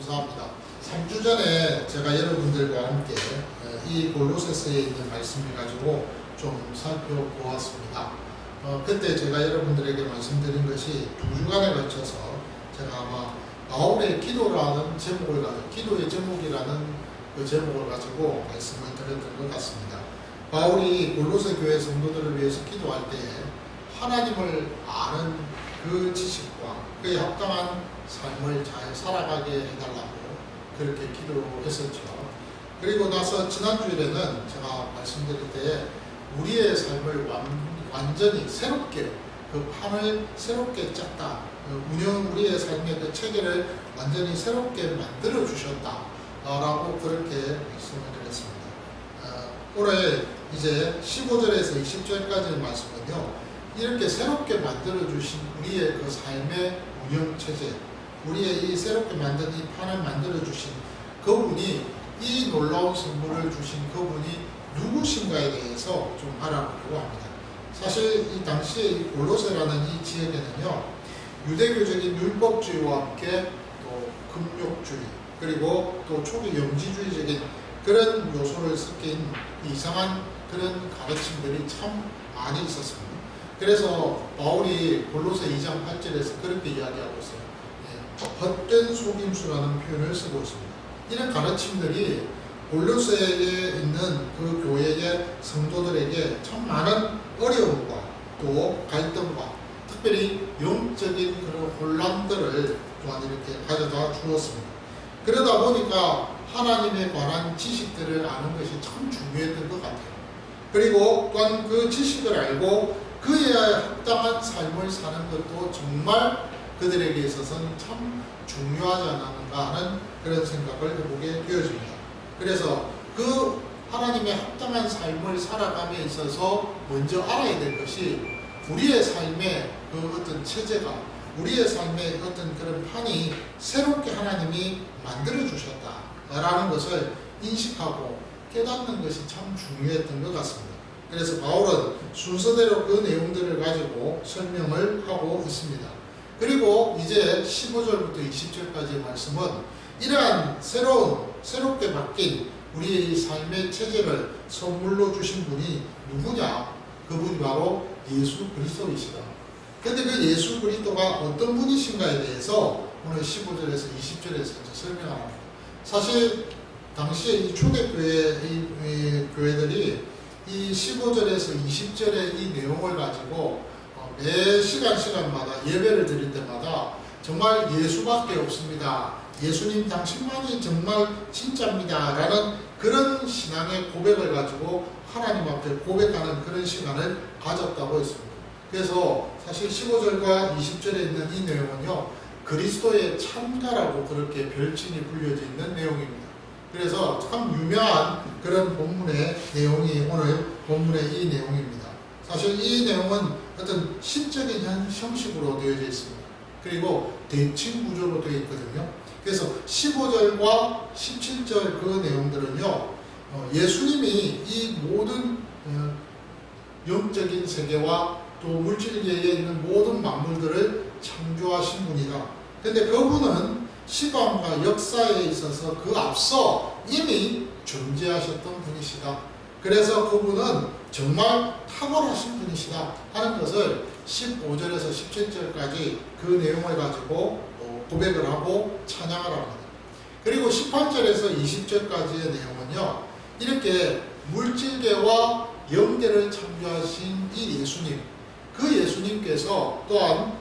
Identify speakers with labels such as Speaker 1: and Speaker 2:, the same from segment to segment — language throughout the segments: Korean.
Speaker 1: 감사합니다. 3주 전에 제가 여러분들과 함께 이 골로새서에 있는 말씀을 가지고 좀 살펴보았습니다. 그때 제가 여러분들에게 말씀드린 것이 2주간에 걸쳐서 제가 아마 바울의 기도라는 제목을 가지고, 기도의 제목이라는 그 제목을 가지고 말씀을 드렸던 것 같습니다. 바울이 골로새 교회 성도들을 위해서 기도할 때 하나님을 아는 그 지식과 그에 합당한 삶을 잘 살아가게 해달라고 그렇게 기도했었죠. 그리고 나서 지난주일에는 제가 말씀드릴 때 우리의 삶을 완전히 새롭게 그 판을 새롭게 짰다. 우리의 삶의 그 체계를 완전히 새롭게 만들어 주셨다. 라고 그렇게 말씀을 드렸습니다. 올해 이제 15절에서 20절까지의 말씀은요, 이렇게 새롭게 만들어 주신 우리의 그 삶의 운영 체제, 우리의 이 새롭게 만든 이 판을 만들어 주신 그분이, 이 놀라운 선물을 주신 그분이 누구신가에 대해서 좀 알아보려고 합니다. 사실 이 당시에 이 골로새라는 이 지역에는요, 유대교적인 율법주의와 함께 또 금욕주의, 그리고 또 초기 영지주의적인 그런 요소를 섞인 이상한 그런 가르침들이 참 많이 있었습니다. 그래서 바울이 골로새 2장 8절에서 그렇게 이야기하고 있어요. 헛된 속임수라는 표현을 쓰고 있습니다. 이런 가르침들이 골로새에 있는 그 교회의 성도들에게 참 많은 어려움과 또 갈등과 특별히 영적인 그런 혼란들을 또한 이렇게 가져다 주었습니다. 그러다 보니까 하나님에 관한 지식들을 아는 것이 참 중요했던 것 같아요. 그리고 또한 그 지식을 알고 그에 합당한 삶을 사는 것도 정말 그들에게 있어서는 참 중요하지 않았는가 하는 그런 생각을 해보게 되어집니다. 그래서 그 하나님의 합당한 삶을 살아감에 있어서 먼저 알아야 될 것이 우리의 삶의 그 어떤 체제가, 우리의 삶의 어떤 그런 판이 새롭게 하나님이 만들어 주셨다라는 것을 인식하고 깨닫는 것이 참 중요했던 것 같습니다. 그래서 바울은 순서대로 그 내용들을 가지고 설명을 하고 있습니다. 그리고 이제 15절부터 20절까지의 말씀은 이러한 새롭게 바뀐 우리의 삶의 체제를 선물로 주신 분이 누구냐? 그분이 바로 예수 그리스도이시다. 근데 그 예수 그리스도가 어떤 분이신가에 대해서 오늘 15절에서 20절에서 설명합니다. 사실 당시에 이 초대교회 교회들이 이 15절에서 20절의 이 내용을 가지고 매 시간마다 예배를 드릴 때마다 정말 예수밖에 없습니다. 예수님 당신만이 정말 진짜입니다. 라는 그런 신앙의 고백을 가지고 하나님 앞에 고백하는 그런 시간을 가졌다고 했습니다. 그래서 사실 15절과 20절에 있는 이 내용은요, 그리스도의 참가라고 그렇게 별칭이 불려져 있는 내용입니다. 그래서 참 유명한 그런 본문의 내용이 오늘 본문의 이 내용입니다. 사실 이 내용은 어떤 신적인 형식으로 되어져 있습니다. 그리고 대칭 구조로 되어 있거든요. 그래서 15절과 17절 그 내용들은요, 예수님이 이 모든 영적인 세계와 또 물질계에 있는 모든 만물들을 창조하신 분이다. 근데 그분은 시간과 역사에 있어서 그 앞서 이미 존재하셨던 분이시다. 그래서 그분은 정말 탁월하신 분이시다 하는 것을 15절에서 17절까지 그 내용을 가지고 고백을 하고 찬양을 합니다. 그리고 18절에서 20절까지의 내용은요, 이렇게 물질계와 영계를 창조하신 이 예수님, 그 예수님께서 또한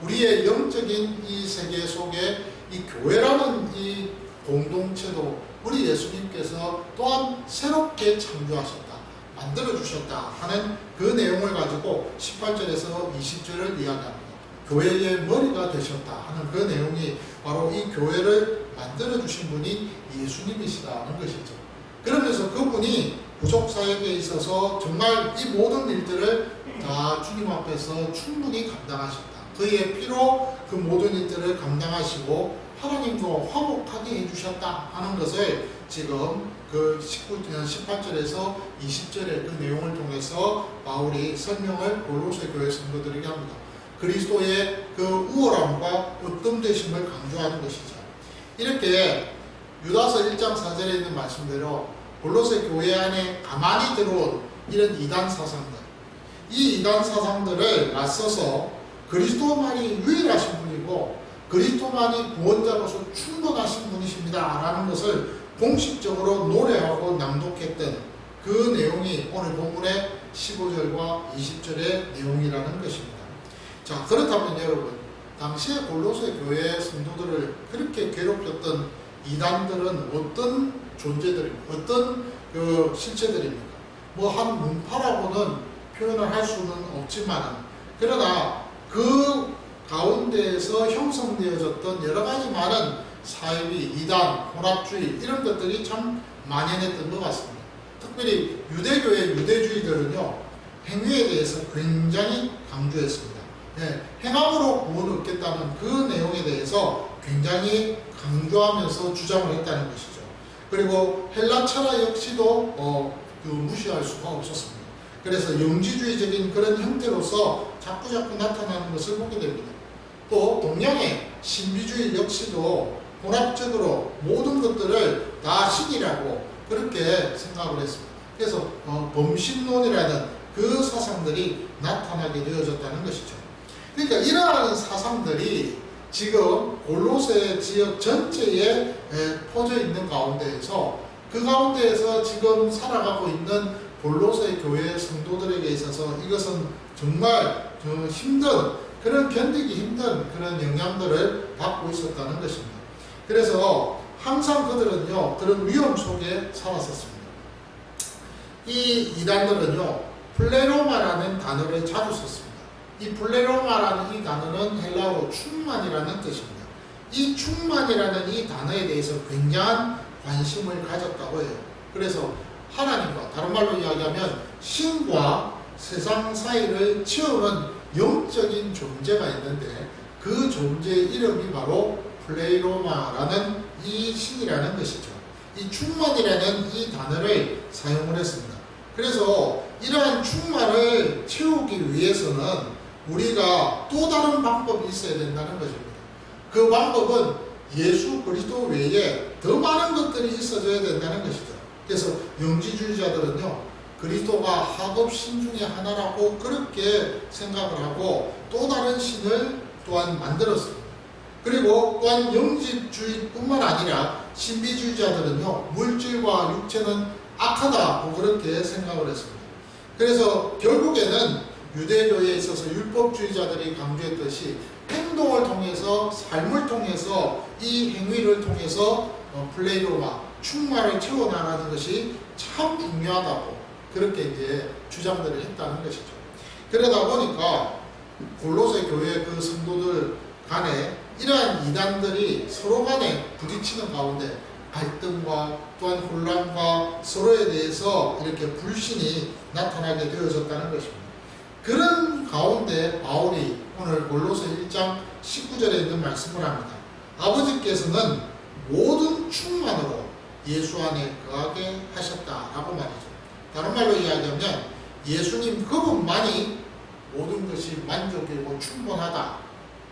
Speaker 1: 우리의 영적인 이 세계 속에 이 교회라는 이 공동체도 우리 예수님께서 또한 새롭게 창조하셨다, 만들어주셨다 하는 그 내용을 가지고 18절에서 20절을 이야기합니다. 교회의 머리가 되셨다 하는 그 내용이 바로 이 교회를 만들어주신 분이 예수님이시다는 것이죠. 그러면서 그분이 부족사역에 있어서 정말 이 모든 일들을 다 주님 앞에서 충분히 감당하셨다. 그의 피로 그 모든 일들을 감당하시고 하나님과 화목하게 해주셨다 하는 것을 지금 그 18절에서 20절의 그 내용을 통해서 바울이 설명을 골로새 교회 성도들에게 합니다. 그리스도의 그 우월함과 으뜸되심을 강조하는 것이죠. 이렇게 유다서 1장 4절에 있는 말씀대로 골로새 교회 안에 가만히 들어온 이런 이단 사상들, 이 이단 사상들을 맞서서 그리스도만이 유일하신 분이고 그리스도만이 구원자로서 충분하신 분이십니다 라는 것을 공식적으로 노래하고 낭독했던 그 내용이 오늘 본문의 15절과 20절의 내용이라는 것입니다. 자, 그렇다면 여러분, 당시에 골로새 교회 성도들을 그렇게 괴롭혔던 이단들은 어떤 존재들입니까? 어떤 실체들입니까? 뭐 한 문파라고는 표현을 할 수는 없지만, 그러나 그 가운데에서 형성되어졌던 여러 가지 많은 사이비, 이단, 혼합주의 이런 것들이 참 만연했던 것 같습니다. 특별히 유대교의 유대주의들은요, 행위에 대해서 굉장히 강조했습니다. 예, 행함으로 구원을 얻겠다는 그 내용에 대해서 굉장히 강조하면서 주장을 했다는 것이죠. 그리고 헬라 철학 역시도 무시할 수가 없었습니다. 그래서 영지주의적인 그런 형태로서 자꾸 나타나는 것을 보게 됩니다. 또 동양의 신비주의 역시도 혼합적으로 모든 것들을 다 신이라고 그렇게 생각을 했습니다. 그래서 범신론이라는 그 사상들이 나타나게 되어졌다는 것이죠. 그러니까 이러한 사상들이 지금 골로새 지역 전체에 퍼져 있는 가운데에서 그 가운데에서 지금 살아가고 있는 골로새 교회 성도들에게 있어서 이것은 정말 힘든, 그런 견디기 힘든 그런 영향들을 받고 있었다는 것입니다. 그래서 항상 그들은요, 그런 위험 속에 살았었습니다. 이 이단들은요, 플레로마라는 단어를 자주 썼습니다. 이 플레로마라는 이 단어는 헬라어로 충만이라는 뜻입니다. 이 충만이라는 이 단어에 대해서 굉장한 관심을 가졌다고 해요. 그래서 하나님과, 다른 말로 이야기하면 신과 세상 사이를 채우는 영적인 존재가 있는데 그 존재의 이름이 바로 플레로마라는 이 신이라는 것이죠. 이 충만이라는 이 단어를 사용을 했습니다. 그래서 이러한 충만을 채우기 위해서는 우리가 또 다른 방법이 있어야 된다는 것입니다. 그 방법은 예수 그리스도 외에 더 많은 것들이 있어져야 된다는 것이죠. 그래서 영지주의자들은요, 그리스도가 하급신 중에 하나라고 그렇게 생각을 하고 또 다른 신을 또한 만들었습니다. 그리고 또한 영지주의뿐만 아니라 신비주의자들은요, 물질과 육체는 악하다고 그렇게 생각을 했습니다. 그래서 결국에는 유대교에 있어서 율법주의자들이 강조했듯이 행동을 통해서, 삶을 통해서, 이 행위를 통해서 플레로마, 충만을 채워나가는 것이 참 중요하다고 그렇게 이제 주장들을 했다는 것이죠. 그러다 보니까 골로새 교회 그 성도들 간에 이러한 이단들이 서로 간에 부딪히는 가운데 갈등과 또한 혼란과 서로에 대해서 이렇게 불신이 나타나게 되어졌다는 것입니다. 그런 가운데 바울이 오늘 골로새 1장 19절에 있는 말씀을 합니다. 아버지께서는 모든 충만으로 예수 안에 거하게 하셨다라고 말이죠. 다른 말로 이야기하면 예수님 그분만이 모든 것이 만족이고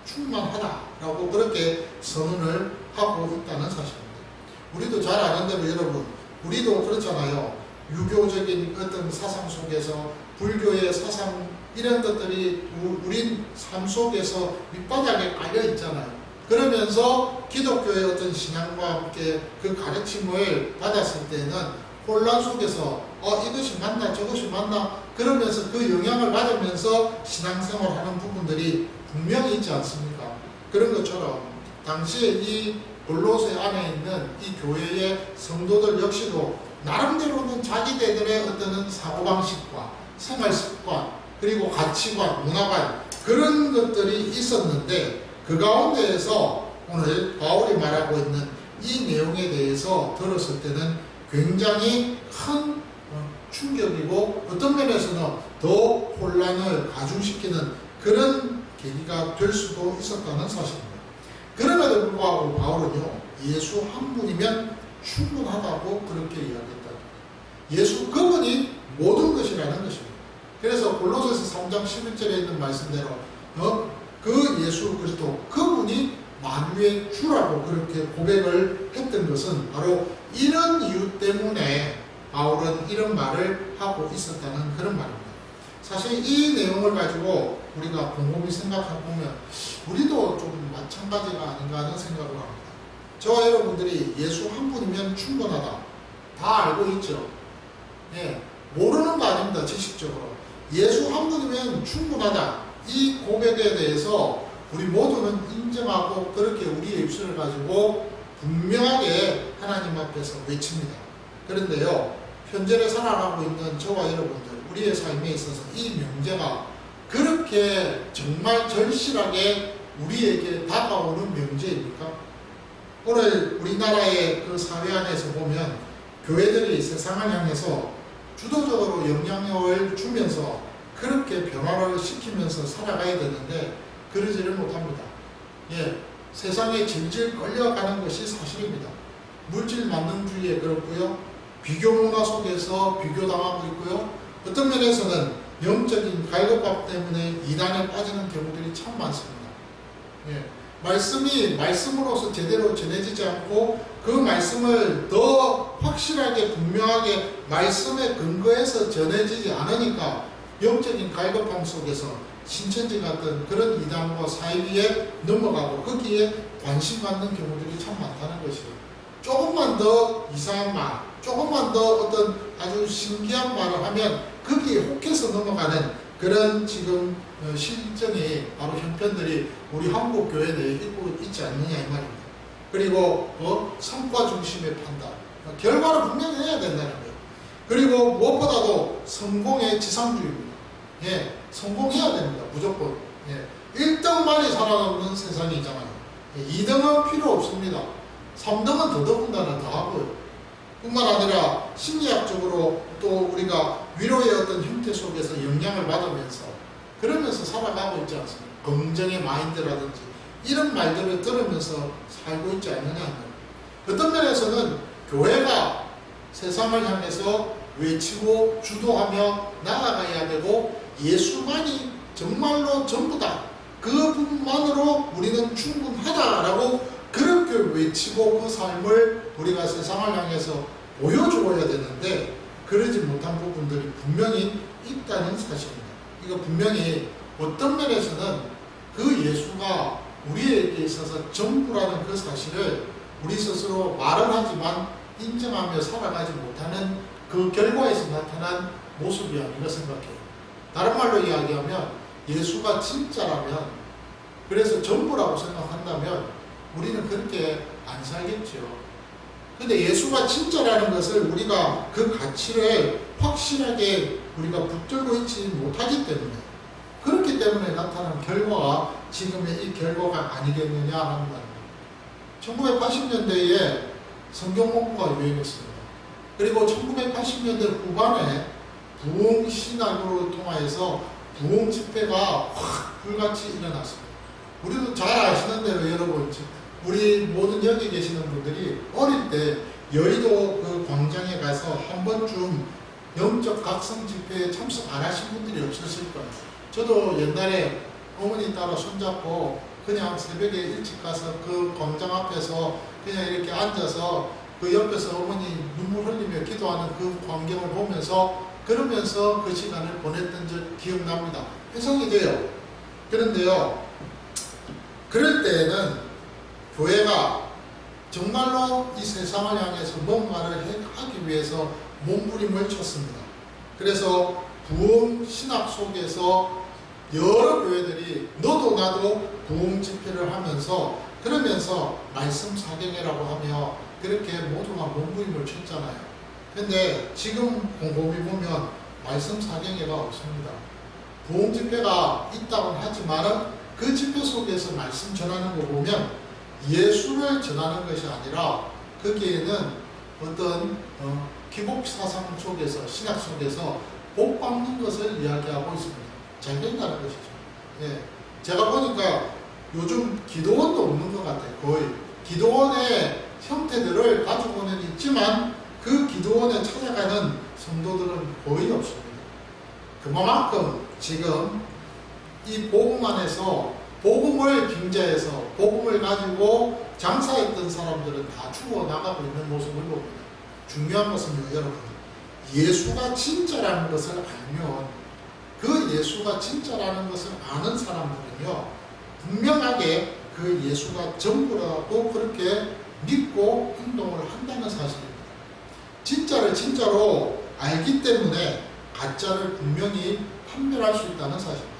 Speaker 1: 충만하다라고 그렇게 선언을 하고 있다는 사실입니다. 우리도 잘 아는 대로 여러분, 우리도 그렇잖아요. 유교적인 어떤 사상 속에서 불교의 사상 이런 것들이 우린 삶 속에서 밑바닥에 깔려 있잖아요. 그러면서 기독교의 어떤 신앙과 함께 그 가르침을 받았을 때는 혼란 속에서 이것이 맞나 저것이 맞나 그러면서 그 영향을 받으면서 신앙생활하는 부분들이 분명히 있지 않습니까? 그런 것처럼 당시에 이 골로새 안에 있는 이 교회의 성도들 역시도 나름대로는 자기들의 어떤 사고방식과 생활습관 그리고 가치관, 문화관 그런 것들이 있었는데 그 가운데에서 오늘 바울이 말하고 있는 이 내용에 대해서 들었을 때는 굉장히 큰 충격이고 어떤 면에서는 더 혼란을 가중시키는 그런 계기가 될 수도 있었다는 사실입니다. 그럼에도 불구하고 바울은요, 예수 한 분이면 충분하다고 그렇게 이야기했다. 예수 그분이 모든 것이라는 것입니다. 그래서 골로새서 3장 11절에 있는 말씀대로 그 예수 그리스도 그분이 만유의 주라고 그렇게 고백을 했던 것은 바로 이런 이유 때문에 바울은 이런 말을 하고 있었다는 그런 말입니다. 사실 이 내용을 가지고 우리가 곰곰이 생각해보면 우리도 좀 마찬가지가 아닌가 하는 생각을 합니다. 저와 여러분들이 예수 한 분이면 충분하다. 다 알고 있죠. 예, 모르는 거 아닙니다. 지식적으로. 예수 한 분이면 충분하다. 이 고백에 대해서 우리 모두는 인정하고 그렇게 우리의 입술을 가지고 분명하게 하나님 앞에서 외칩니다. 그런데요, 현재를 살아가고 있는 저와 여러분들, 우리의 삶에 있어서 이 명제가 그렇게 정말 절실하게 우리에게 다가오는 명제입니까? 오늘 우리나라의 그 사회 안에서 보면 교회들이 세상을 향해서 주도적으로 영향력을 주면서 그렇게 변화를 시키면서 살아가야 되는데 그러지를 못합니다. 예, 세상에 질질 끌려가는 것이 사실입니다. 물질 만능주의에 그렇고요. 비교 문화 속에서 비교당하고 있고요. 어떤 면에서는 영적인 갈급함 때문에 이단에 빠지는 경우들이 참 많습니다. 예, 말씀이 말씀으로서 제대로 전해지지 않고 그 말씀을 더 확실하게 분명하게 말씀에 근거해서 전해지지 않으니까 영적인 갈급함 속에서 신천지 같은 그런 이단과 사이비에 넘어가고 거기에 관심 갖는 경우들이 참 많다는 것이에요. 조금만 더 이상한 말, 조금만 더 어떤 아주 신기한 말을 하면 거기에 혹해서 넘어가는 그런 지금 실정이 바로 형편들이 우리 한국 교회 내에 있고 있지 않느냐 이 말입니다. 그리고 성과 중심의 판단, 결과를 분명히 해야 된다는 거예요. 그리고 무엇보다도 성공의 지상주의입니다. 예, 성공해야 됩니다. 무조건. 예, 1등만이 살아남는 세상이잖아요. 예, 2등은 필요 없습니다. 3등은 더더군다나 더 하고요. 뿐만 아니라 심리학적으로 또 우리가 위로의 어떤 형태 속에서 영향을 받으면서 그러면서 살아가고 있지 않습니까? 긍정의 마인드라든지 이런 말들을 들으면서 살고 있지 않느냐. 어떤 면에서는 교회가 세상을 향해서 외치고 주도하며 나아가야 되고 예수만이 정말로 전부다. 그분만으로 우리는 충분하다라고 그렇게 외치고 그 삶을 우리가 세상을 향해서 보여주어야 되는데 그러지 못한 부분들이 분명히 있다는 사실입니다. 이거 분명히 어떤 면에서는 그 예수가 우리에게 있어서 전부라는 그 사실을 우리 스스로 말은 하지만 인정하며 살아가지 못하는 그 결과에서 나타난 모습이 아닌가 생각해요. 다른 말로 이야기하면 예수가 진짜라면 그래서 전부라고 생각한다면 우리는 그렇게 안 살겠죠. 근데 예수가 진짜라는 것을 우리가 그 가치를 확실하게 우리가 붙들고 있지 못하기 때문에 그렇기 때문에 나타난 결과가 지금의 이 결과가 아니겠느냐 하는 말입니다. 1980년대에 성경 공부가 유행했습니다. 그리고 1980년대 후반에 부흥신학으로 통하여서 부흥 집회가 확 불같이 일어났습니다. 우리도 잘 아시는 대로 여러분 우리 모든 여기 계시는 분들이 어릴 때 여의도 그 광장에 가서 한 번쯤 영적 각성 집회에 참석 안 하신 분들이 없으실 거예요. 저도 옛날에 어머니 따라 손잡고 그냥 새벽에 일찍 가서 그 광장 앞에서 그냥 이렇게 앉아서 그 옆에서 어머니 눈물 흘리며 기도하는 그 광경을 보면서 그러면서 그 시간을 보냈던 적 기억납니다. 해석이 돼요. 그런데요, 그럴 때에는 교회가 정말로 이 세상을 향해서 뭔가를 하기 위해서 몸부림을 쳤습니다. 그래서 부흥 신학 속에서 여러 교회들이 너도 나도 부흥 집회를 하면서 그러면서 말씀 사경회라고 하며 그렇게 모두가 몸부림을 쳤잖아요. 근데 지금 곰곰이 보면 말씀 사경회가 없습니다. 부흥 집회가 있다고는 하지만은 그 집회 속에서 말씀 전하는 거 보면 예수를 전하는 것이 아니라 거기에는 어떤 기복 사상 속에서 신학 속에서 복 받는 것을 이야기하고 있습니다. 잘 된다는 것이죠. 예. 제가 보니까 요즘 기도원도 없는 것 같아요. 거의 기도원의 형태들을 가지고는 있지만 그 기도원에 찾아가는 성도들은 거의 없습니다. 그만큼 지금 이 복음 안에서 복음을 빙자해서 복음을 가지고 장사했던 사람들은 다 죽어나가고 있는 모습을 봅니다. 중요한 것은요, 여러분, 예수가 진짜라는 것을 알면, 그 예수가 진짜라는 것을 아는 사람들은요, 분명하게 그 예수가 전부라고 그렇게 믿고 행동을 한다는 사실입니다. 진짜를 진짜로 알기 때문에 가짜를 분명히 판별할 수 있다는 사실입니다.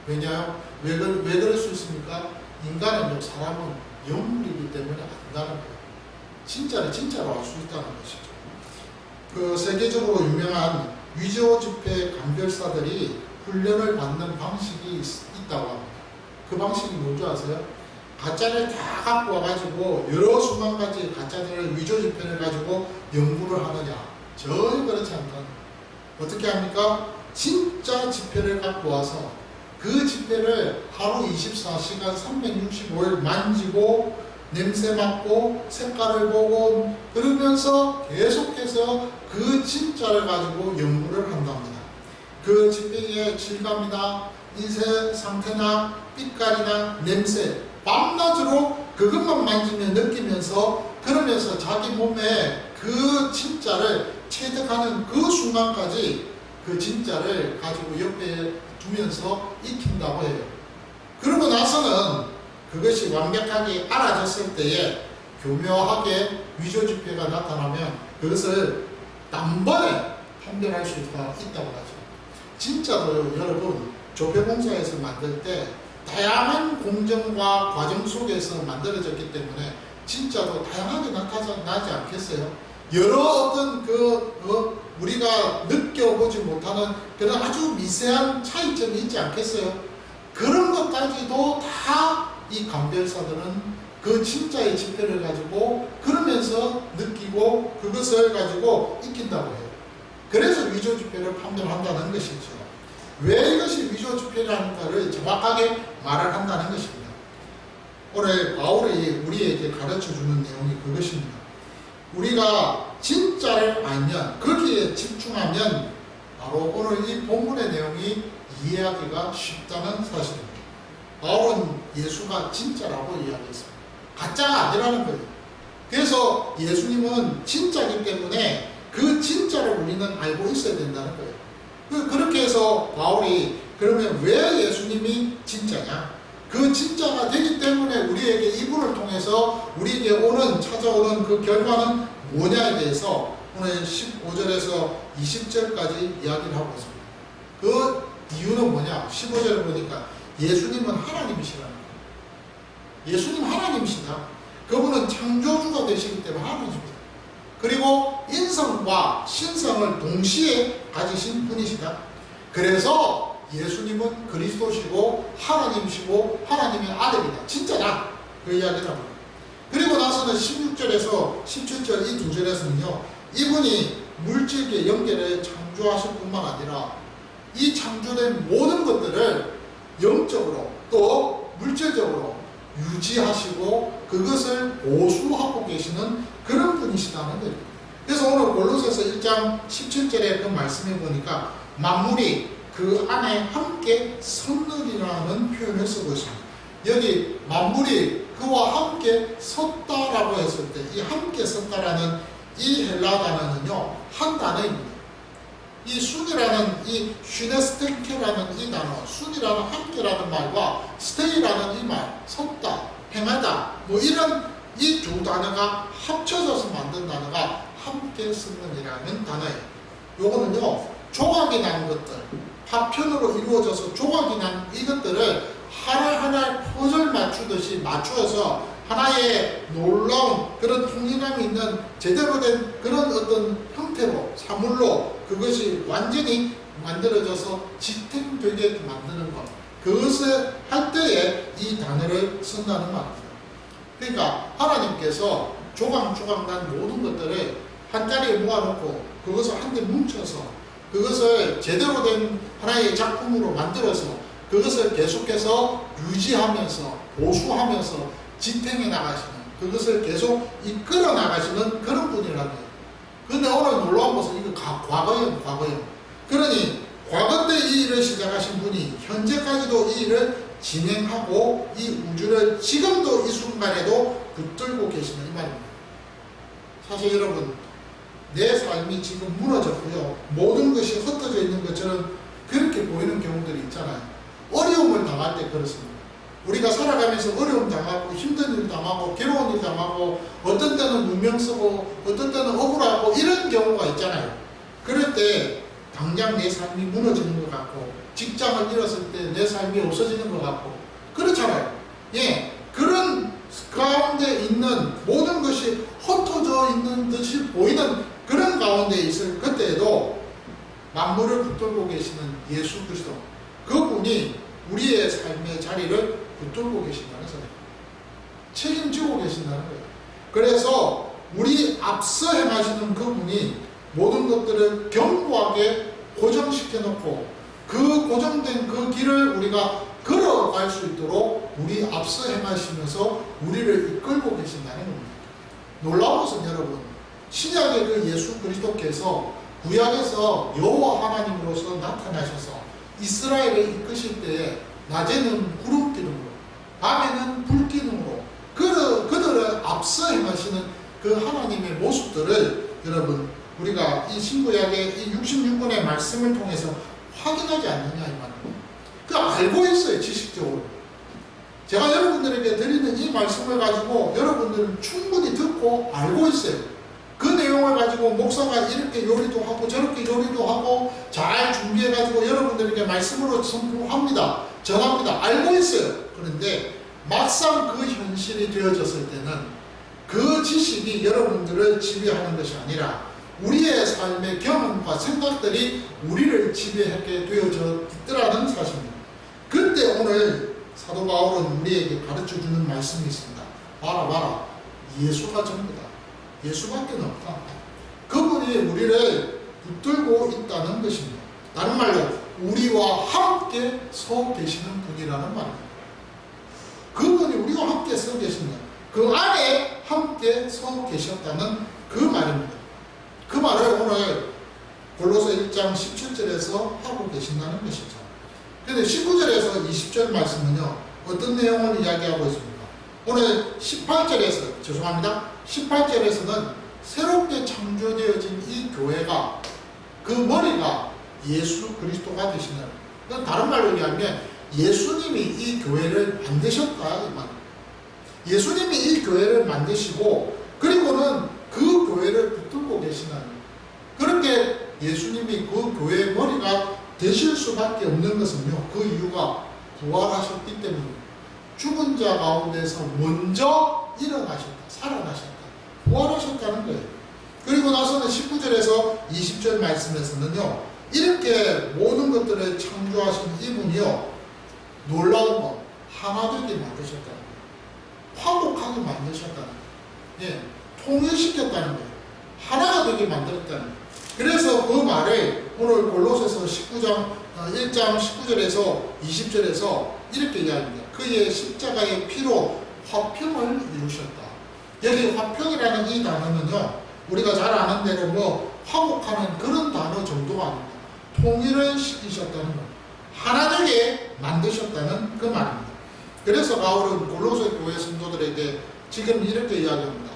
Speaker 1: 왜냐하면 왜 그럴 수 있습니까? 인간은, 사람은 영물이기 때문에 안다는 거예요. 진짜를 진짜로 알 수 있다는 것이죠. 그 세계적으로 유명한 위조 지폐 감별사들이 훈련을 받는 방식이 있다고 합니다. 그 방식이 뭔지 아세요? 가짜를 다 갖고 와가지고 여러 수만 가지 가짜들을, 위조 지폐를 가지고 연구를 하느냐? 전혀 그렇지 않다는 거예요. 어떻게 합니까? 진짜 지폐를 갖고 와서 그 지폐를 하루 24시간 365일 만지고 냄새 맡고 색깔을 보고 그러면서 계속해서 그 진짜를 가지고 연구를 한답니다. 그 지폐의 질감이나 인쇄 상태나 빛깔이나 냄새, 밤낮으로 그것만 만지며 느끼면서, 그러면서 자기 몸에 그 진짜를 체득하는 그 순간까지 그 진짜를 가지고 옆에 두면서 익힌다고 해요. 그러고 나서는 그것이 완벽하게 알아졌을 때에 교묘하게 위조 지폐가 나타나면 그것을 단번에 판별할 수 있다고 하죠. 진짜로요, 여러분, 조폐공사에서 만들 때 다양한 공정과 과정 속에서 만들어졌기 때문에 진짜로 다양하게 나타나지 않겠어요? 여러 어떤 우리가 느껴보지 못하는 그런 아주 미세한 차이점이 있지 않겠어요? 그런 것까지도 다 이 감별사들은 그 진짜의 지폐를 가지고 그러면서 느끼고 그것을 가지고 익힌다고 해요. 그래서 위조 지폐를 판별한다는 것이죠. 왜 이것이 위조 지폐라는가를 정확하게 말을 한다는 것입니다. 오늘 바울이 우리에게 가르쳐주는 내용이 그것입니다. 우리가 진짜를 알면, 거기에 집중하면 바로 오늘 이 본문의 내용이 이해하기가 쉽다는 사실입니다. 바울은 예수가 진짜라고 이야기했습니다. 가짜가 아니라는 거예요. 그래서 예수님은 진짜이기 때문에 그 진짜를 우리는 알고 있어야 된다는 거예요. 그렇게 해서 바울이 그러면 왜 예수님이 진짜냐? 그 진짜가 되기 때문에 우리에게 이분을 통해서 우리에게 찾아오는 그 결과는 뭐냐에 대해서 오늘 15절에서 20절까지 이야기를 하고 있습니다. 그 이유는 뭐냐? 15절을 보니까 예수님은 하나님이시라는 거예요. 예수님 하나님이시다. 그분은 창조주가 되시기 때문에 하나님이십니다. 그리고 인성과 신성을 동시에 가지신 분이시다. 그래서 예수님은 그리스도시고 하나님이시고 하나님의 아들이다. 진짜다. 그 이야기를 합니다. 그리고 나서는 16절에서 17절 이 두 절에서는요, 이분이 물질계 영계를 창조하실 뿐만 아니라 이 창조된 모든 것들을 영적으로 또 물질적으로 유지하시고 그것을 보수하고 계시는 그런 분이시다는 거예요. 그래서 오늘 골로새서 1장 17절에 그 말씀해 보니까 만물이 그 안에 함께 섰느니라는 표현을 쓰고 있습니다. 여기 만물이 그와 함께 섰다라고 했을 때 이 함께 섰다라는 이 헬라 단어는요, 한 단어입니다. 이 순이라는 이 슈네스텐케라는 이 단어, 순이라는 함께라는 말과 스테이라는 이 말, 섰다, 행하다, 뭐 이런 이 두 단어가 합쳐져서 만든 단어가 함께 쓰는이라는 단어예요. 요거는요, 조각이 난 것들, 파편으로 이루어져서 조각이 난 이것들을 하나하나 퍼즐 맞추듯이 맞추어서 하나의 놀라운 그런 통일감이 있는 제대로 된 그런 어떤 형태로, 사물로 그것이 완전히 만들어져서 지탱되게 만드는 것. 그것을 할 때에 이 단어를 쓴다는 말입니다. 그러니까 하나님께서 조각조각 난 모든 것들을 한 자리에 모아놓고 그것을 한데 뭉쳐서 그것을 제대로 된 하나의 작품으로 만들어서 그것을 계속해서 유지하면서 보수하면서 지탱해 나가시는, 그것을 계속 이끌어 나가시는 그런 분이라는 거예요. 그런데 오늘 놀라운 것은 이거 과거형. 그러니 과거 때 이 일을 시작하신 분이 현재까지도 이 일을 진행하고 이 우주를 지금도 이 순간에도 붙들고 계시는 이 말입니다. 사실 여러분, 내 삶이 지금 무너졌고요. 모든 것이 흩어져 있는 것처럼 그렇게 보이는 경우들이 있잖아요. 어려움을 당할 때 그렇습니다. 우리가 살아가면서 어려움 당하고 힘든 일 당하고 괴로운 일 당하고 어떤 때는 누명 쓰고 어떤 때는 억울하고 이런 경우가 있잖아요. 그럴 때 당장 내 삶이 무너지는 것 같고 직장을 잃었을 때 내 삶이 없어지는 것 같고 그렇잖아요. 예, 그런 가운데 있는 모든 것이 흩어져 있는 듯이 보이는 그런 가운데 있을 그때에도 만물을 붙들고 계시는 예수 그리스도, 그분이 우리의 삶의 자리를 붙들고 계신다는 소리예요. 책임지고 계신다는 거예요. 그래서 우리 앞서 행하시는 그분이 모든 것들을 견고하게 고정시켜 놓고 그 고정된 그 길을 우리가 걸어갈 수 있도록 우리 앞서 행하시면서 우리를 이끌고 계신다는 겁니다. 놀라운 것은 여러분, 신약의 그 예수 그리스도께서 구약에서 여호와 하나님으로서 나타나셔서 이스라엘을 이끄실 때에 낮에는 구름 기둥으로 밤에는 불 기둥으로 그들을 앞서 행하시는 그 하나님의 모습들을 여러분 우리가 이 신구약의 이 66권의 말씀을 통해서 확인하지 않느냐 이 말입니다. 그 알고 있어요. 지식적으로. 제가 여러분들에게 드리는 이 말씀을 가지고 여러분들은 충분히 듣고 알고 있어요. 그 내용을 가지고 목사가 이렇게 요리도 하고 저렇게 요리도 하고 잘 준비해가지고 여러분들에게 말씀으로 선포합니다. 전합니다. 알고 있어요. 그런데 막상 그 현실이 되어졌을 때는 그 지식이 여러분들을 지배하는 것이 아니라 우리의 삶의 경험과 생각들이 우리를 지배하게 되어져 있더라는 사실입니다. 근데 오늘 사도 바울은 우리에게 가르쳐주는 말씀이 있습니다. 봐라. 예수가 전부다. 예수밖에 없다. 그분이 우리를 붙들고 있다는 것입니다. 다른 말로 우리와 함께 서 계시는 분이라는 말입니다. 그분이 우리와 함께 서 계십니다. 그 안에 함께 서 계셨다는 그 말입니다. 그 말을 오늘 골로새 1장 17절에서 하고 계신다는 것이죠. 그런데 19절에서 20절 말씀은요, 어떤 내용을 이야기하고 있습니까? 오늘 18절에서, 죄송합니다. 18절에서는 새롭게 창조되어진 이 교회가 그 머리가 예수 그리스도가 되시는, 다른 말로 얘기하면 예수님이 이 교회를 만드셨다 이 말. 예수님이 이 교회를 만드시고 그리고는 그 교회를 붙들고 계시는, 그렇게 예수님이 그 교회의 머리가 되실 수밖에 없는 것은요, 그 이유가 부활하셨기 때문입니다. 죽은 자 가운데서 먼저 일어나셨다, 살아나셨다, 부활하셨다는 거예요. 그리고 나서는 19절에서 20절 말씀에서는요, 이렇게 모든 것들을 창조하신 이분이요, 놀라운 것, 하나 되게 만드셨다는 거예요. 화목하게 만드셨다는 거예요. 예, 통일시켰다는 거예요. 하나가 되게 만들었다는 거예요. 그래서 그 말을 오늘 골로새서 1장 19절에서 20절에서 이렇게 이야기합니다. 그의 십자가의 피로 화평을 이루셨다. 여기 화평이라는 이 단어는요, 우리가 잘 아는 대로 뭐 화목하는 그런 단어 정도가 아닙니다. 통일을 시키셨다는 것, 하나되게 만드셨다는 그 말입니다. 그래서 바울은 골로새 교회 성도들에게 지금 이렇게 이야기합니다.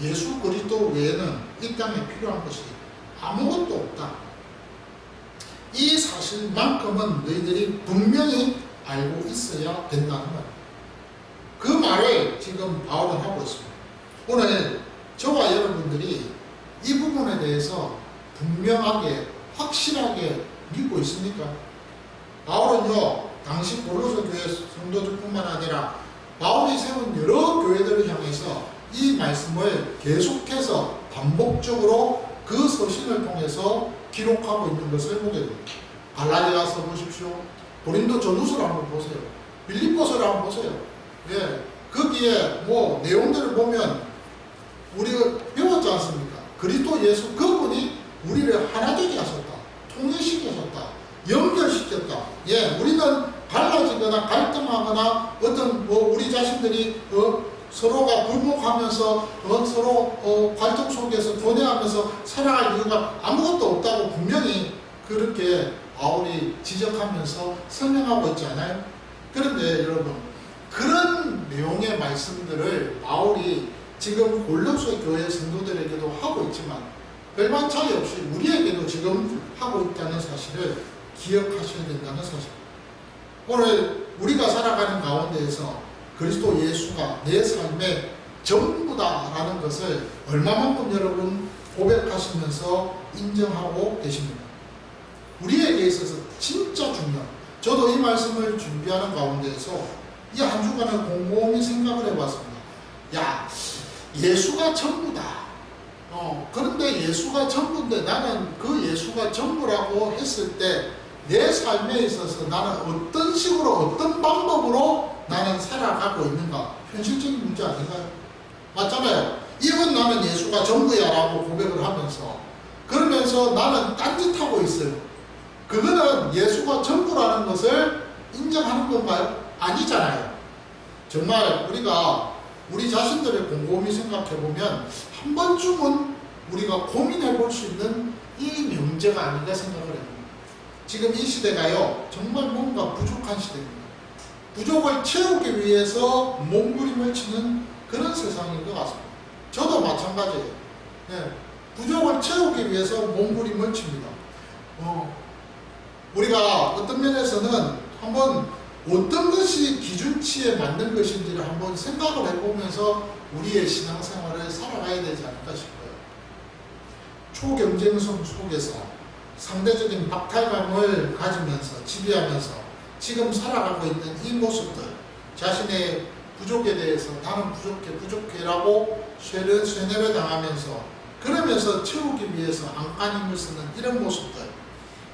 Speaker 1: 예수 그리스도 외에는 이 땅에 필요한 것이 아무것도 없다. 이 사실만큼은 너희들이 분명히 알고 있어야 된다는 것. 그 말을 지금 바울은 하고 있습니다. 오늘 저와 여러분들이 이 부분에 대해서 분명하게 확실하게 믿고 있습니까? 바울은요, 당시 골로새 교회 성도들뿐만 아니라 바울이 세운 여러 교회들을 향해서 이 말씀을 계속해서 반복적으로 그 서신을 통해서 기록하고 있는 것을 보게 됩니다. 갈라디아서 보십시오. 고린도 전후서를 한번 보세요. 빌립보서를 한번 보세요. 예, 거기에 뭐 내용들을 보면 우리가 배웠지 않습니까? 그리스도 예수 그분이 우리를 하나 되게 하셨다. 통일시키셨다. 연결시켰다. 예, 우리는 갈라지거나 갈등하거나 어떤 뭐 우리 자신들이 서로가 불목하면서 서로 갈등 속에서 교제하면서 살아갈 이유가 아무것도 없다고 분명히 그렇게 바울이 지적하면서 설명하고 있지 않아요? 그런데 여러분, 그런 내용의 말씀들을 바울이 지금 골로새 교회 성도들에게도 하고 있지만 별반 차이 없이 우리에게도 지금 하고 있다는 사실을 기억하셔야 된다는 사실. 오늘 우리가 살아가는 가운데에서 그리스도 예수가 내 삶의 전부다라는 것을 얼마만큼 여러분 고백하시면서 인정하고 계십니다. 우리에게 있어서 진짜 중요한, 저도 이 말씀을 준비하는 가운데에서 이 한 주간을 곰곰이 생각을 해봤습니다. 야, 예수가 전부다. 그런데 예수가 전부인데 나는 그 예수가 전부라고 했을 때 내 삶에 있어서 나는 어떤 식으로 어떤 방법으로 나는 살아가고 있는가? 현실적인 문제 아닌가요? 맞잖아요. 이건 나는 예수가 전부야 라고 고백을 하면서 그러면서 나는 딴짓하고 있어요. 그거는 예수가 전부라는 것을 인정하는 건가요? 아니잖아요. 정말 우리가 우리 자신들을 곰곰이 생각해보면 한 번쯤은 우리가 고민해 볼 수 있는 이 명제가 아닌가 생각을 해요. 지금 이 시대가요, 정말 뭔가 부족한 시대입니다. 부족을 채우기 위해서 몸부림을 치는 그런 세상인 것 같습니다. 저도 마찬가지예요. 네, 부족을 채우기 위해서 몸부림을 칩니다. 우리가 어떤 면에서는 한번 어떤 것이 기준치에 맞는 것인지를 한번 생각을 해보면서 우리의 신앙생활을 살아가야 되지 않을까 싶어요. 초경쟁성 속에서 상대적인 박탈감을 가지면서 지배하면서 지금 살아가고 있는 이 모습들, 자신의 부족에 대해서 나는 부족해라고 쇠뇌를 당하면서 그러면서 채우기 위해서 안간힘을 쓰는 이런 모습들,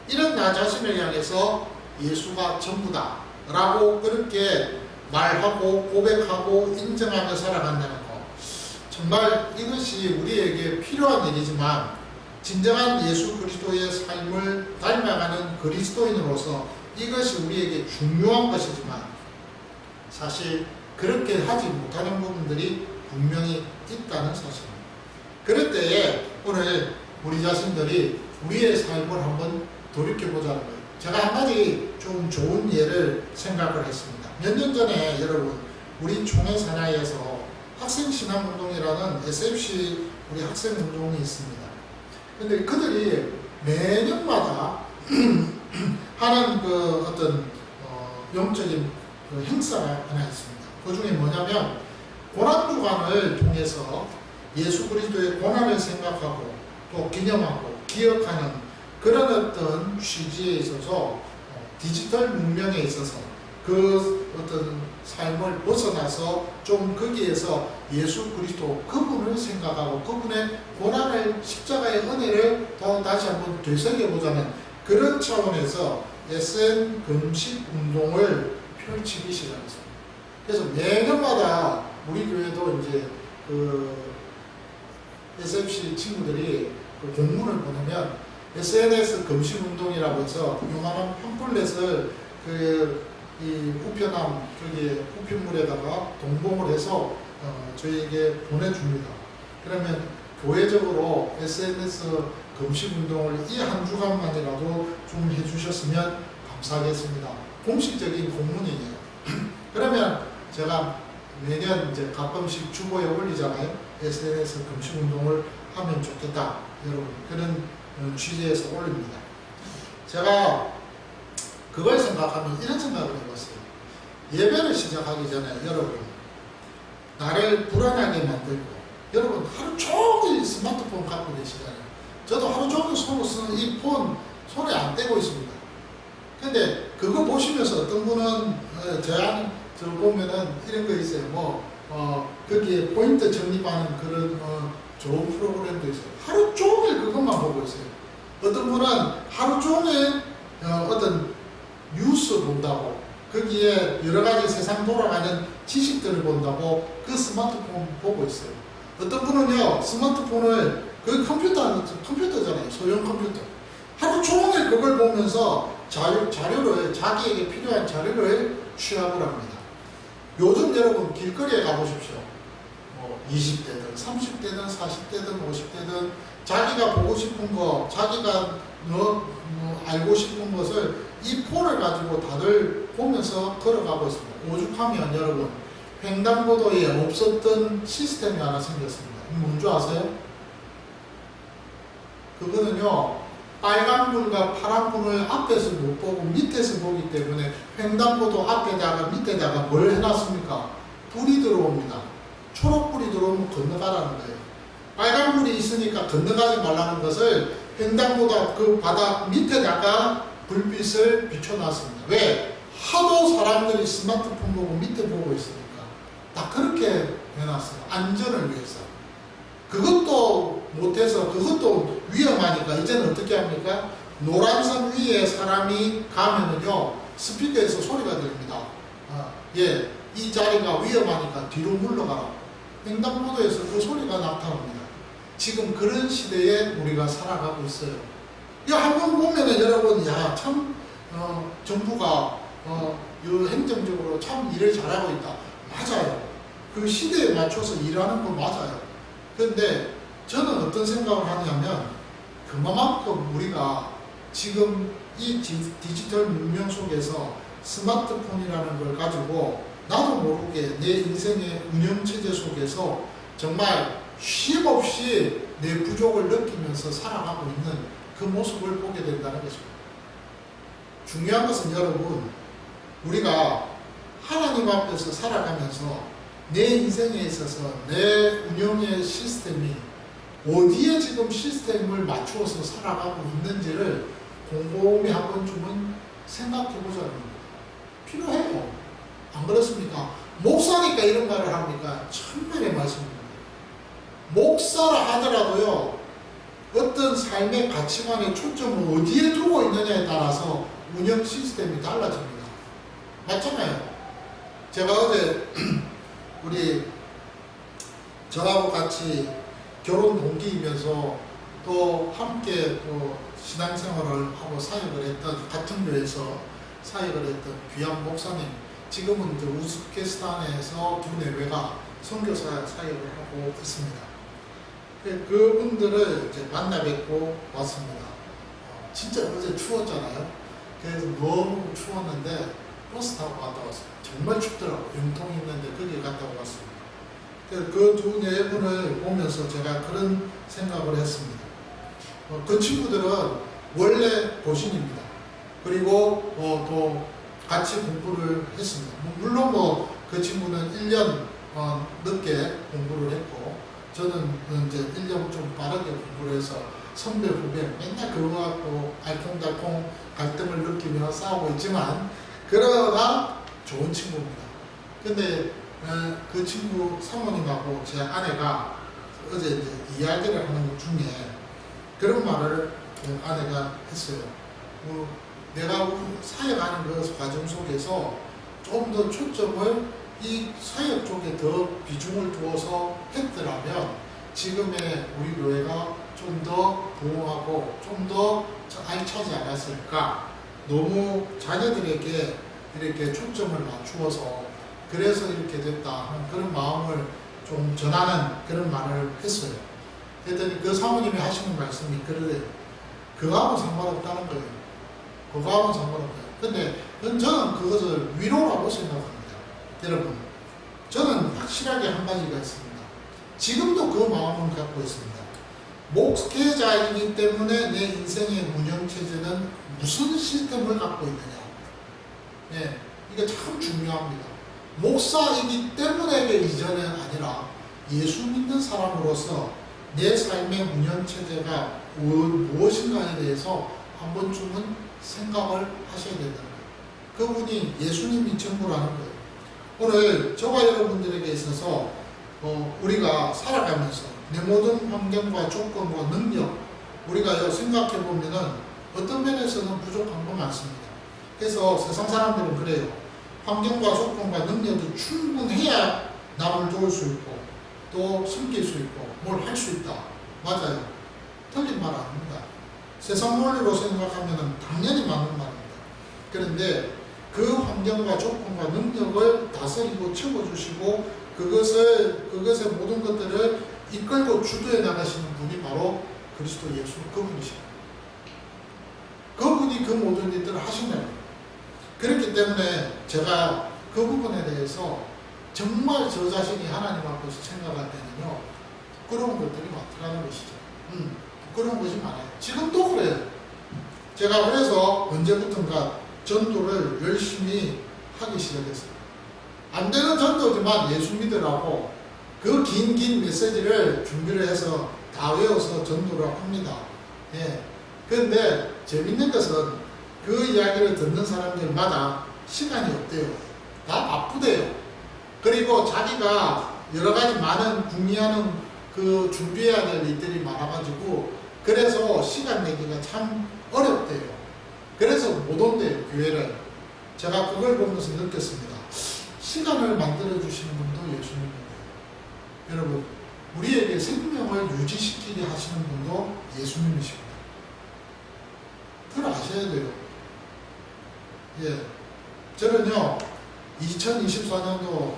Speaker 1: 이런 나 자신을 향해서 예수가 전부다 라고 그렇게 말하고 고백하고 인정하며 살아간다는 것, 정말 이것이 우리에게 필요한 일이지만 진정한 예수 그리스도의 삶을 닮아가는 그리스도인으로서 이것이 우리에게 중요한 것이지만 사실 그렇게 하지 못하는 부분들이 분명히 있다는 사실입니다. 그럴 때에 오늘 우리 자신들이 우리의 삶을 한번 돌이켜보자는 거예요. 제가 한 가지 좀 좋은 예를 생각을 했습니다. 몇 년 전에 여러분 우리 총회 산하에서 학생신앙운동이라는 SFC 우리 학생운동이 있습니다. 근데 그들이 매년마다 하는 그 어떤 영적인 그 행사가 하나 있습니다. 그 중에 뭐냐면 고난주간을 통해서 예수 그리스도의 고난을 생각하고 또 기념하고 기억하는 그런 어떤 취지에 있어서 디지털 문명에 있어서 그 어떤 삶을 벗어나서 좀 거기에서 예수 그리스도 그분을 생각하고 그분의 고난을 십자가의 은혜를 더 다시 한번 되새겨보자는 그런 차원에서 SN 금식 운동을 펼치기 시작했습니다. 그래서 매년마다 우리 교회도 이제 그 SFC 친구들이 그 공문을 보내면 SNS 금식 운동이라고 해서 요만한 팜플렛을 이 우편함 저기 우편물에다가 동봉을 해서 저희에게 보내줍니다. 그러면 교회적으로 SNS 금식 운동을 이 한 주간만이라도 좀 해주셨으면 감사하겠습니다. 공식적인 공문이에요. 그러면 제가 매년 이제 가끔씩 주보에 올리잖아요. SNS 금식 운동을 하면 좋겠다, 여러분. 그런 취지에서 올립니다. 제가 그걸 생각하면 이런 생각을 해봤어요. 예배를 시작하기 전에 여러분, 나를 불안하게 만들고, 여러분 하루 종일 스마트폰 갖고 계시잖아요. 저도 하루 종일 손으로 쓰는 이 폰 손에 안 떼고 있습니다. 근데 그거 보시면서 어떤 분은 저 보면은 이런 거 있어요. 거기에 포인트 적립하는 그런 좋은 프로그램도 있어요. 하루 종일 그것만 보고 있어요. 어떤 분은 하루 종일 어떤 뉴스 본다고, 거기에 여러 가지 세상 돌아가는 지식들을 본다고 그 스마트폰 보고 있어요. 어떤 분은요, 스마트폰을 그 컴퓨터잖아요. 소형 컴퓨터. 하루 종일 그걸 보면서 자료를, 자기에게 필요한 자료를 취합을 합니다. 요즘 여러분 길거리에 가보십시오. 뭐 20대든 30대든 40대든 50대든 자기가 보고 싶은 거, 자기가 알고 싶은 것을 이 폰을 가지고 다들 보면서 걸어가고 있습니다. 오죽하면 여러분, 횡단보도에 없었던 시스템이 하나 생겼습니다. 뭔지 아세요? 그거는요, 빨간불과 파란불을 앞에서 못 보고 밑에서 보기 때문에 횡단보도 앞에다가 밑에다가 뭘 해놨습니까? 불이 들어옵니다. 초록불이 들어오면 건너가라는 거예요. 빨간불이 있으니까 건너가지 말라는 것을 횡단보도 그 바닥 밑에다가 불빛을 비춰놨습니다. 왜? 하도 사람들이 스마트폰 보고 밑에 보고 있으니까. 다 그렇게 해놨어요. 안전을 위해서. 그것도 못해서 그것도 위험하니까 이제는 어떻게 합니까? 노란선 위에 사람이 가면은요, 스피커에서 소리가 들립니다. 예, 이 자리가 위험하니까 뒤로 물러가라. 횡단보도에서 그 소리가 나타납니다. 지금 그런 시대에 우리가 살아가고 있어요. 이거 한번 보면은 여러분, 야, 참, 정부가, 행정적으로 참 일을 잘하고 있다. 맞아요. 그 시대에 맞춰서 일하는 거 맞아요. 그런데 저는 어떤 생각을 하냐면, 그만큼 우리가 지금 이 디지털 문명 속에서 스마트폰이라는 걸 가지고 나도 모르게 내 인생의 운영체제 속에서 정말 쉼없이 내 부족을 느끼면서 살아가고 있는 그 모습을 보게 된다는 것입니다. 중요한 것은 여러분, 우리가 하나님 앞에서 살아가면서 내 인생에 있어서 내 운영의 시스템이 어디에 지금 시스템을 맞추어서 살아가고 있는지를 곰곰이 한 번쯤은 생각해 보자는 겁니다. 필요해요. 안 그렇습니까? 목사니까 이런 말을 합니까? 천만의 말씀입니다. 목사라 하더라도요, 어떤 삶의 가치관의 초점을 어디에 두고 있느냐에 따라서 운영 시스템이 달라집니다. 맞잖아요. 제가 어제 우리 저하고 같이 결혼 동기이면서 또 함께 또 신앙생활을 하고 사역을 했던, 같은 교회에서 사역을 했던 귀한 목사님, 지금은 이제 우즈베키스탄에서 두 내외가 선교사 사역을 하고 있습니다. 그분들을 이제 만나 뵙고 왔습니다. 진짜 어제 추웠잖아요. 그래서 너무 추웠는데 버스 타고 갔다 왔어요. 정말 춥더라고요. 영통이 있는데 거기 갔다 왔습니다. 그 두 내분을 보면서 제가 그런 생각을 했습니다. 그 친구들은 원래 도신입니다. 그리고 또 같이 공부를 했습니다. 물론 그 친구는 1년 늦게 공부를 했고, 저는 이제 1년 좀 빠르게 공부를 해서 선배 후배 맨날 그거 갖고 알콩달콩 갈등을 느끼며 싸우고 있지만, 그러나 좋은 친구입니다. 근데 그 친구 사모님하고 제 아내가 어제 이제 이야기를 하는 것 중에 그런 말을 아내가 했어요. 내가 사역하는 그 과정 속에서 좀 더 초점을 이 사역 쪽에 더 비중을 두어서 했더라면 지금의 우리 교회가 좀 더 부흥하고 좀 더 알차지 않았을까. 너무 자녀들에게 이렇게 초점을 맞추어서 그래서 이렇게 됐다 하는 그런 마음을 좀 전하는 그런 말을 했어요. 그랬더니 그 사모님이 하시는 말씀이 그러래요. 그거하고는 상관없다는 거예요. 그거하고는 상관없어요. 근데 저는 그것을 위로라고 생각합니다. 여러분, 저는 확실하게 한 가지가 있습니다. 지금도 그 마음을 갖고 있습니다. 목회자이기 때문에 내 인생의 운영체제는 무슨 시스템을 갖고 있느냐. 네, 이게 참 중요합니다. 목사이기 때문에 이전에 아니라 예수 믿는 사람으로서 내 삶의 운영체제가 무엇인가에 대해서 한 번쯤은 생각을 하셔야 된다는 거예요. 그분이 예수님이 전부라는 거예요. 오늘 저와 여러분들에게 있어서 우리가 살아가면서 내 모든 환경과 조건과 능력, 우리가 생각해 보면은 어떤 면에서는 부족한 거 많습니다. 그래서 세상 사람들은 그래요. 환경과 조건과 능력이 충분해야 남을 도울 수 있고 또 섬길 수 있고 뭘 할 수 있다. 맞아요. 틀린 말 아닙니다. 세상 논리로 생각하면 당연히 맞는 말입니다. 그런데 그 환경과 조건과 능력을 다스리고 채워주시고 그것의 모든 것들을 이끌고 주도해 나가시는 분이 바로 그리스도 예수 그분이십니다. 그분이 그 모든 일들을 하신다는 거예요. 그렇기 때문에 제가 그 부분에 대해서 정말 저 자신이 하나님 앞에서 생각할 때는요, 부끄러운 것들이 많다는 것이죠. 부끄러운 것이 많아요. 지금도 그래요. 제가 그래서 언제부턴가 전도를 열심히 하기 시작했어요. 안 되는 전도지만 예수 믿으라고 그 긴 메시지를 준비를 해서 다 외워서 전도를 합니다. 예. 그런데 재밌는 것은 그 이야기를 듣는 사람들마다 시간이 없대요. 다 바쁘대요. 그리고 자기가 여러 가지 많은 궁리하는 그 준비해야 될 일들이 많아가지고 그래서 시간 내기가 참 어렵대요. 그래서 못 온대요, 교회를. 제가 그걸 보면서 느꼈습니다. 시간을 만들어주시는 분도 예수님입니다. 여러분, 우리에게 생명을 유지시키게 하시는 분도 예수님이십니다. 그걸 아셔야 돼요. 예. 저는요, 2024년도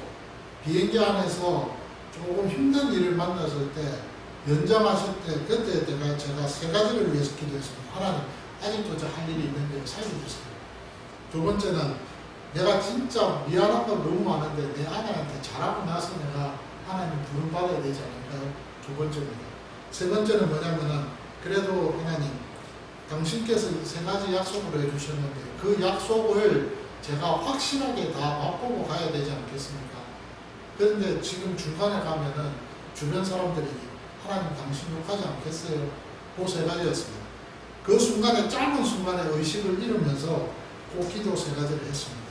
Speaker 1: 비행기 안에서 조금 힘든 일을 만났을 때, 연장하실 때, 그때 제가 세 가지를 위해서 기도했습니다. 하나님, 아직도 저 할 일이 있는데 살려주세요. 두 번째는, 내가 진짜 미안한 건 너무 많은데 내 아내한테 잘하고 나서 내가 하나님 부름받아야 되지 않을까요? 두 번째입니다. 세 번째는 뭐냐면은, 그래도 하나님, 당신께서 세 가지 약속을 해주셨는데 그 약속을 제가 확실하게 다 맛보고 가야 되지 않겠습니까? 그런데 지금 중간에 가면은 주변 사람들이 하나님 당신 욕하지 않겠어요? 그 세 가지였습니다. 그 순간에, 짧은 순간에 의식을 잃으면서 그 기도 세 가지를 했습니다.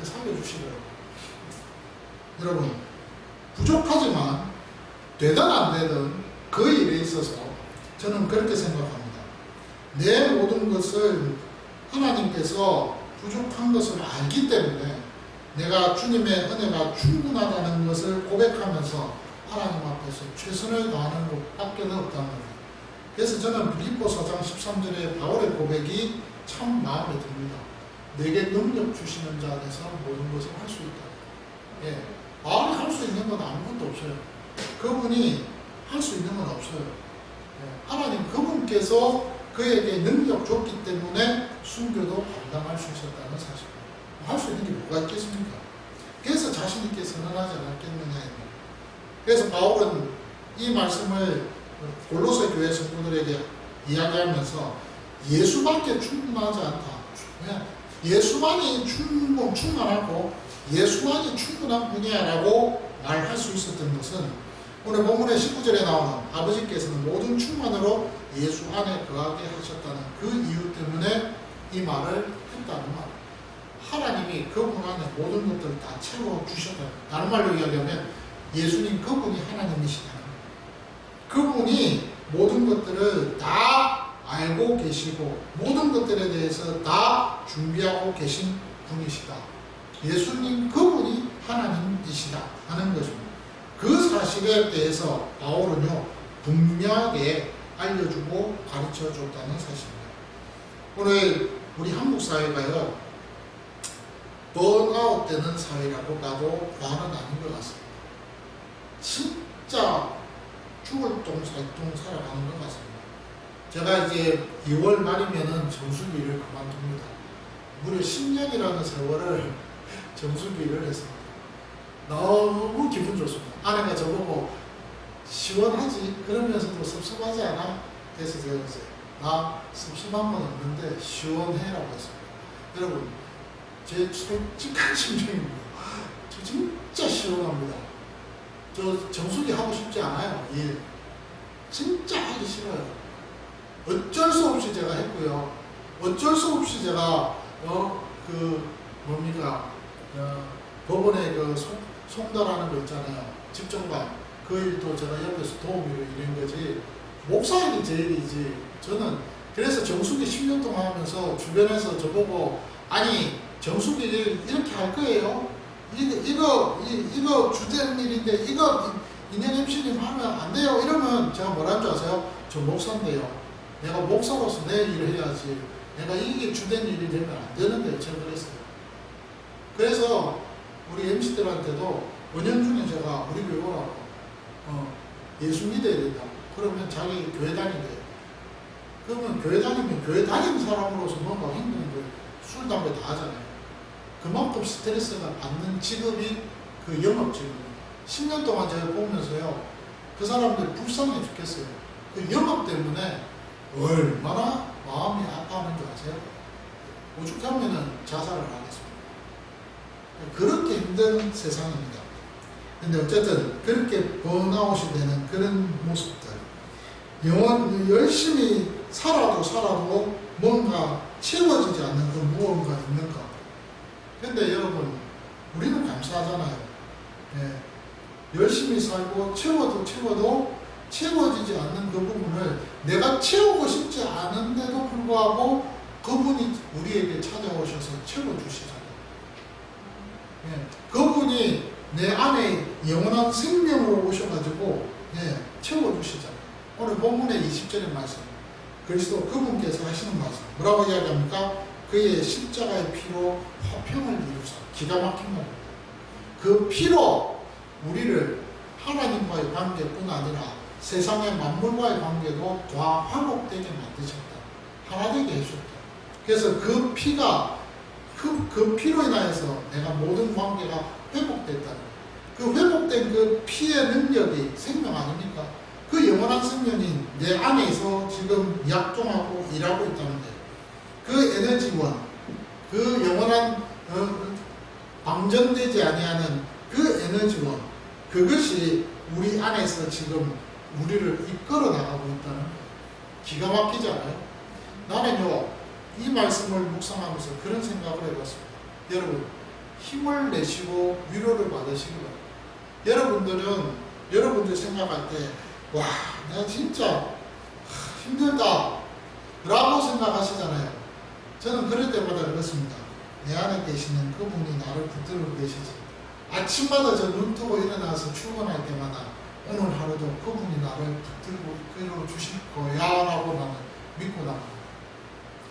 Speaker 1: 살려주시고요. 여러분, 부족하지만 되든 안 되든 그 일에 있어서 저는 그렇게 생각합니다. 내 모든 것을 하나님께서 부족한 것을 알기 때문에 내가 주님의 은혜가 충분하다는 것을 고백하면서 하나님 앞에서 최선을 다하는 것밖에 없다는 거예요. 그래서 저는 빌립보 4장 13절의 바울의 고백이 참 마음에 듭니다. 내게 능력 주시는 자 안에서 모든 것을 할 수 있다. 예. 바울이 할 수 있는 건 아무것도 없어요. 그분이 할 수 있는 건 없어요. 예. 하나님 그분께서 그에게 능력 줬기 때문에 순교도 감당할 수 있었다는 사실입니다. 할 수 있는 게 뭐가 있겠습니까? 그래서 자신 있게 선언하지 않았겠느냐. 그래서 바울은 이 말씀을 골로새 교회 성도들에게 이야기하면서 예수밖에 충분하지 않다. 예수만이 충만하고 예수만이 충분한 분이야라고 말할 수 있었던 것은 오늘 본문의 19절에 나오는 아버지께서는 모든 충만으로 예수 안에 거하게 하셨다는 그 이유 때문에 이 말을 했다는 말. 하나님이 그분 안에 모든 것들을 다 채워주셨다. 다른 말로 이야기하면 예수님 그분이 하나님이시다. 그분이 모든 것들을 다 알고 계시고 모든 것들에 대해서 다 준비하고 계신 분이시다. 예수님 그분이 하나님이시다 하는 것입니다. 그 사실에 대해서 바울은요 분명하게 알려주고 가르쳐줬다는 사실입니다. 오늘 우리 한국 사회가요 번아웃 되는 사회라고 봐도 과언은 아닌 것 같습니다. 진짜 죽을 똥 살똥 살아가는 것 같습니다. 제가 이제 2월 말이면은 정수기를 그만둡니다. 무려 10년이라는 세월을 정수기를 했습니다. 너무 기분 좋습니다. 아내가 저보고 시원하지? 그러면서도 섭섭하지 않아? 그래서 제가 이제 나 섭섭한 건 없는데 시원해라고 했습니다. 여러분, 제 솔직한 심정입니다. 저 진짜 시원합니다. 저 정수기 하고 싶지 않아요. 예. 진짜 하기 싫어요. 어쩔 수 없이 제가 했고요. 어쩔 수 없이 제가 법원에 송달하는 거 있잖아요. 집정관 그 일도 제가 옆에서 도우미로 일한 거지. 목사일이 제 일이지. 저는 그래서 정수기 10년 동안 하면서 주변에서 저보고 아니 정수기를 이렇게 할 거예요? 이거 주된 일인데 이거 인연 MC님 하면 안 돼요. 이러면 제가 뭐라는 줄 아세요? 저 목사인데요. 내가 목사로서 내 일을 해야지. 내가 이게 주된 일이 되면 안 되는데 제가 그랬어요. 그래서 우리 MC들한테도 은연중에 제가 우리 교회 오라고 예수 믿어야 된다. 그러면 자기 교회 다니대. 그러면 교회 다니면 교회 다니는 사람으로서 뭔가 행동을 술, 담배 다 하잖아요. 그만큼 스트레스가 받는 직업이 그 영업직입니다. 10년 동안 제가 보면서요, 그 사람들이 불쌍해 죽겠어요. 그 영업 때문에 얼마나 마음이 아파하는 줄 아세요? 오죽하면은 자살을 하겠습니다. 그렇게 힘든 세상입니다. 근데 어쨌든 그렇게 번아웃이 되는 그런 모습들, 열심히 살아도 뭔가 채워지지 않는 그 무언가 있는 것. 근데 여러분, 우리는 감사하잖아요. 예. 열심히 살고 채워도 채워지지 않는 그 부분을 내가 채우고 싶지 않은데도 불구하고 그분이 우리에게 찾아오셔서 채워주시잖아요. 예. 그분이 내 안에 영원한 생명으로 오셔가지고 채워주시잖아요. 오늘 본문의 20절의 말씀, 그리스도 그분께서 하시는 말씀 뭐라고 이야기합니까? 그의 십자가의 피로 화평을 이루사. 기가 막힌 말입니다. 그 피로 우리를 하나님과의 관계뿐 아니라 세상의 만물과의 관계도 다 화목되게 만드셨다. 하나 되게 해주셨다. 그래서 그 피가 그 피로 인하여서 내가 모든 관계가 회복됐다. 그 회복된 그 피의 능력이 생명 아닙니까? 그 영원한 생명이 내 안에서 지금 약종하고 일하고 있다는데, 그 에너지원, 그 영원한 방전되지 아니하는 그 에너지원, 그것이 우리 안에서 지금 우리를 이끌어 나가고 있다는 거예요. 기가 막히지 않아요? 나는요, 이 말씀을 묵상하면서 그런 생각을 해봤습니다. 여러분, 힘을 내시고 위로를 받으시기 바랍니다. 여러분들 생각할 때, 와, 내가 진짜 힘들다 라고 생각하시잖아요. 저는 그럴 때마다 그렇습니다. 내 안에 계시는 그분이 나를 붙들고 계시지. 아침마다 저 눈 뜨고 일어나서 출근할 때마다 오늘 하루도 그분이 나를 붙들고 이끌어 주실 거야 라고 나는 믿고 나갑니다.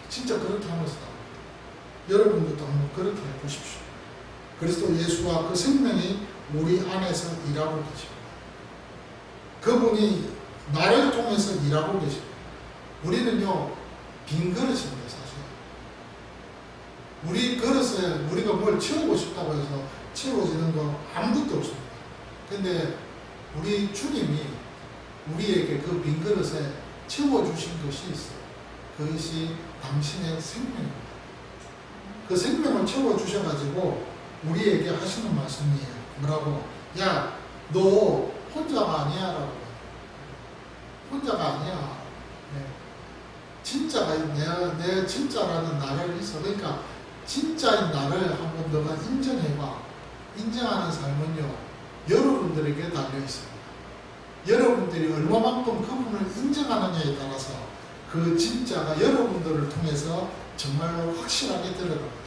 Speaker 1: 진짜 그렇게 하면서 나갑니다. 여러분들도 한번 그렇게 해보십시오. 그리스도 예수와 그 생명이 우리 안에서 일하고 계십니다. 그분이 나를 통해서 일하고 계십니다. 우리는요, 빈 그릇입니다, 사실. 우리 그릇에 우리가 뭘 채우고 싶다고 해서 채워지는 거 아무것도 없습니다. 근데 우리 주님이 우리에게 그 빈 그릇에 채워주신 것이 있어요. 그것이 당신의 생명입니다. 그 생명을 채워주셔가지고 우리에게 하시는 말씀이에요. 뭐라고? 야, 너 혼자가 아니야 라고. 혼자가 아니야. 네. 진짜가 내 진짜라는 나를 있어. 그러니까 진짜인 나를 한번 너가 인정해봐. 인정하는 삶은요, 여러분들에게 달려있습니다. 여러분들이 얼마만큼 그분을 인정하느냐에 따라서 그 진짜가 여러분들을 통해서 정말로 확실하게 들어갑니다.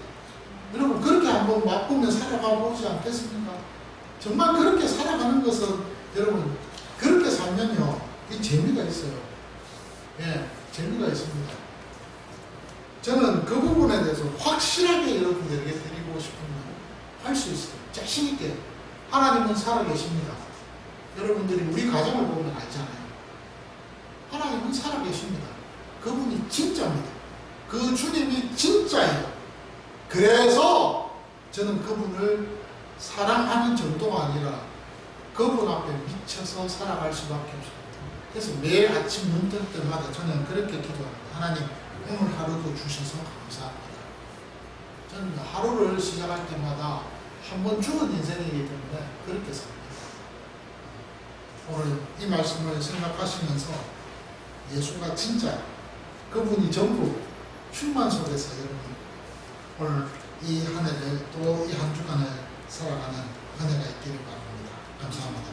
Speaker 1: 여러분, 그렇게 한번 맛보면 살아가 보지 않겠습니까? 정말 그렇게 살아가는 것은, 여러분, 그렇게 살면요, 이 재미가 있어요. 예, 재미가 있습니다. 저는 그 부분에 대해서 확실하게 여러분들에게 드리고 싶으면 할 수 있어요. 자신있게. 하나님은 살아계십니다. 여러분들이 우리 가정을 보면 알잖아요. 하나님은 살아계십니다. 그분이 진짜입니다. 그 주님이 진짜예요. 그래서 저는 그분을 사랑하는 정도가 아니라 그분 앞에 미쳐서 살아갈 수밖에 없습니다. 그래서 매일 아침 눈 뜰 때마다 저는 그렇게 기도합니다. 하나님, 오늘 하루도 주셔서 감사합니다. 저는 하루를 시작할 때마다 한 번 죽은 인생이기 때문에 그렇게 삽니다. 오늘 이 말씀을 생각하시면서 예수가 진짜 그분이 전부 충만 속에서 여러분 오늘 이 한 해를 또 이 한 주간을 살아가는 은혜가 있기를 바랍니다. 감사합니다.